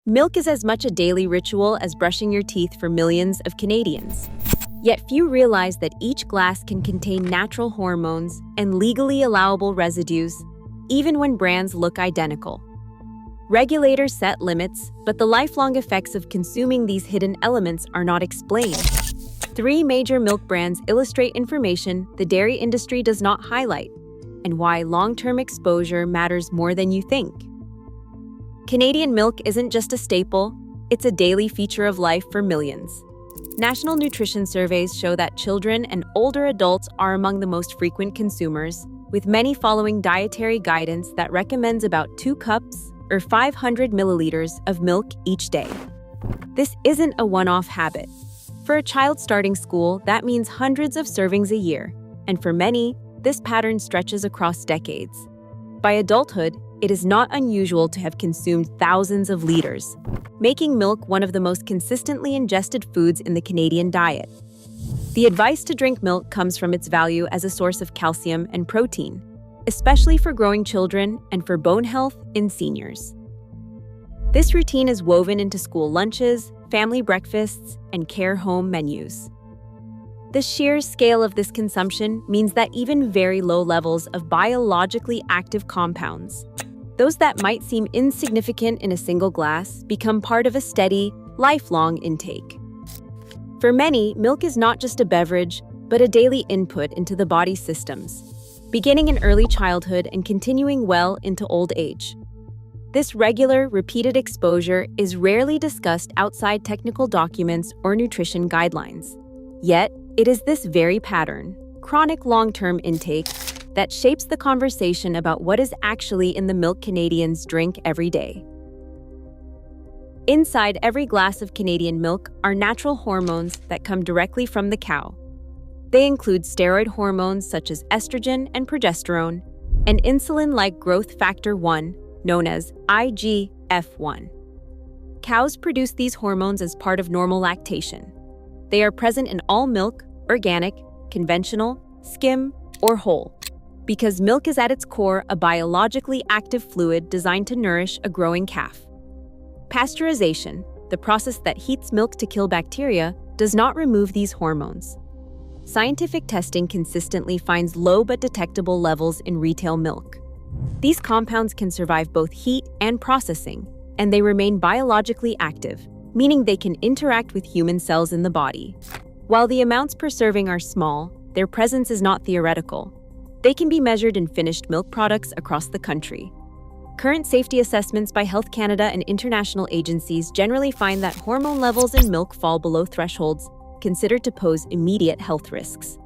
Milk is as much a daily ritual as brushing your teeth for millions of Canadians. Yet few realize that each glass can contain natural hormones and legally allowable residues, even when brands look identical. Regulators set limits, but the lifelong effects of consuming these hidden elements are not explained. 3 major milk brands illustrate information the dairy industry does not highlight, and why long-term exposure matters more than you think. Canadian milk isn't just a staple, it's a daily feature of life for millions. National nutrition surveys show that children and older adults are among the most frequent consumers, with many following dietary guidance that recommends about 2 cups or 500 milliliters of milk each day. This isn't a one-off habit. For a child starting school, that means hundreds of servings a year, and for many, this pattern stretches across decades. By adulthood, it is not unusual to have consumed thousands of liters, making milk one of the most consistently ingested foods in the Canadian diet. The advice to drink milk comes from its value as a source of calcium and protein, especially for growing children and for bone health in seniors. This routine is woven into school lunches, family breakfasts, and care home menus. The sheer scale of this consumption means that even very low levels of biologically active compounds, those that might seem insignificant in a single glass, become part of a steady, lifelong intake. For many, milk is not just a beverage, but a daily input into the body's systems, beginning in early childhood and continuing well into old age. This regular, repeated exposure is rarely discussed outside technical documents or nutrition guidelines. Yet, it is this very pattern, chronic long-term intake, that shapes the conversation about what is actually in the milk Canadians drink every day. Inside every glass of Canadian milk are natural hormones that come directly from the cow. They include steroid hormones such as estrogen and progesterone, and insulin-like growth factor 1, known as IGF-1. Cows produce these hormones as part of normal lactation. They are present in all milk, organic, conventional, skim, or whole, because milk is at its core a biologically active fluid designed to nourish a growing calf. Pasteurization, the process that heats milk to kill bacteria, does not remove these hormones. Scientific testing consistently finds low but detectable levels in retail milk. These compounds can survive both heat and processing, and they remain biologically active, meaning they can interact with human cells in the body. While the amounts per serving are small, their presence is not theoretical. They can be measured in finished milk products across the country. Current safety assessments by Health Canada and international agencies generally find that hormone levels in milk fall below thresholds considered to pose immediate health risks.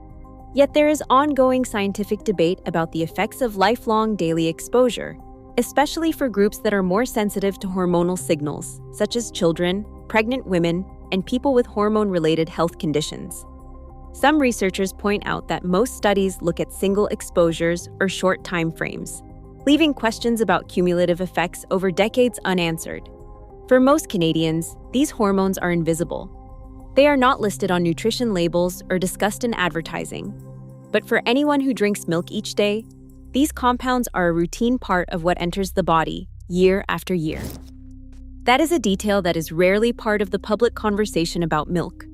Yet there is ongoing scientific debate about the effects of lifelong daily exposure, especially for groups that are more sensitive to hormonal signals, such as children, pregnant women, and people with hormone-related health conditions. Some researchers point out that most studies look at single exposures or short time frames, leaving questions about cumulative effects over decades unanswered. For most Canadians, these hormones are invisible. They are not listed on nutrition labels or discussed in advertising. But for anyone who drinks milk each day, these compounds are a routine part of what enters the body year after year. That is a detail that is rarely part of the public conversation about milk.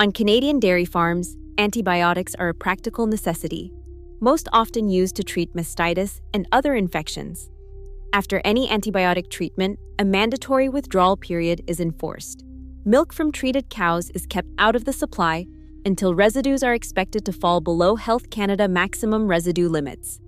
On Canadian dairy farms, antibiotics are a practical necessity, most often used to treat mastitis and other infections. After any antibiotic treatment, a mandatory withdrawal period is enforced. Milk from treated cows is kept out of the supply until residues are expected to fall below Health Canada maximum residue limits.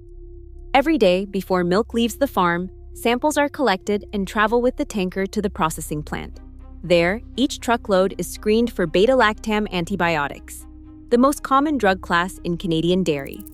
Every day, before milk leaves the farm, samples are collected and travel with the tanker to the processing plant. There, each truckload is screened for beta-lactam antibiotics, the most common drug class in Canadian dairy.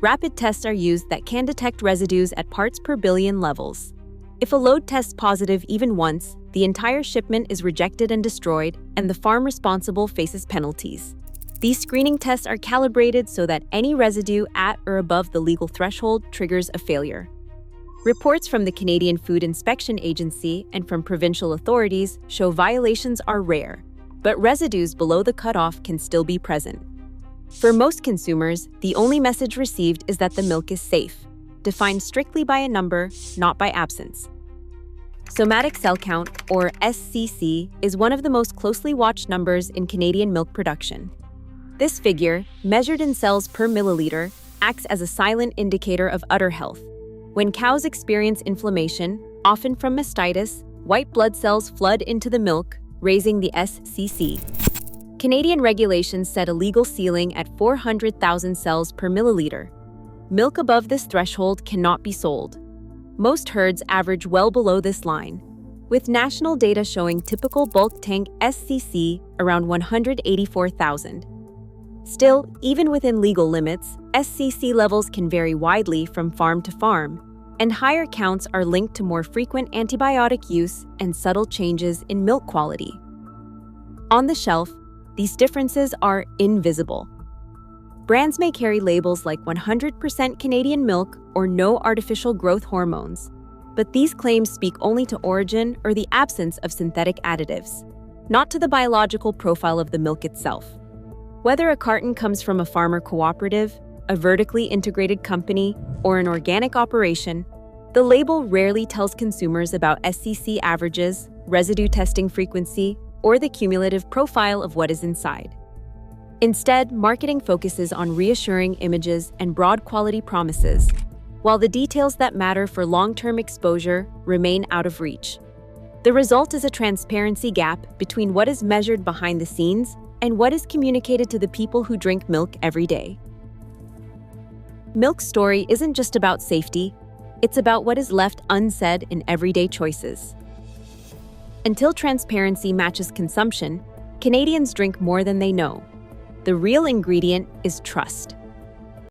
Rapid tests are used that can detect residues at parts per billion levels. If a load tests positive even once, the entire shipment is rejected and destroyed, and the farm responsible faces penalties. These screening tests are calibrated so that any residue at or above the legal threshold triggers a failure. Reports from the Canadian Food Inspection Agency and from provincial authorities show violations are rare, but residues below the cutoff can still be present. For most consumers, the only message received is that the milk is safe, defined strictly by a number, not by absence. Somatic cell count, or SCC, is one of the most closely watched numbers in Canadian milk production. This figure, measured in cells per milliliter, acts as a silent indicator of udder health. When cows experience inflammation, often from mastitis, white blood cells flood into the milk, raising the SCC. Canadian regulations set a legal ceiling at 400,000 cells per milliliter. Milk above this threshold cannot be sold. Most herds average well below this line, with national data showing typical bulk tank SCC around 184,000. Still, even within legal limits, SCC levels can vary widely from farm to farm, and higher counts are linked to more frequent antibiotic use and subtle changes in milk quality. On the shelf, these differences are invisible. Brands may carry labels like 100% Canadian milk or no artificial growth hormones, but these claims speak only to origin or the absence of synthetic additives, not to the biological profile of the milk itself. Whether a carton comes from a farmer cooperative, a vertically integrated company, or an organic operation, the label rarely tells consumers about SCC averages, residue testing frequency, or the cumulative profile of what is inside. Instead, marketing focuses on reassuring images and broad quality promises, while the details that matter for long-term exposure remain out of reach. The result is a transparency gap between what is measured behind the scenes and what is communicated to the people who drink milk every day. Milk's story isn't just about safety, it's about what is left unsaid in everyday choices. Until transparency matches consumption, Canadians drink more than they know. The real ingredient is trust.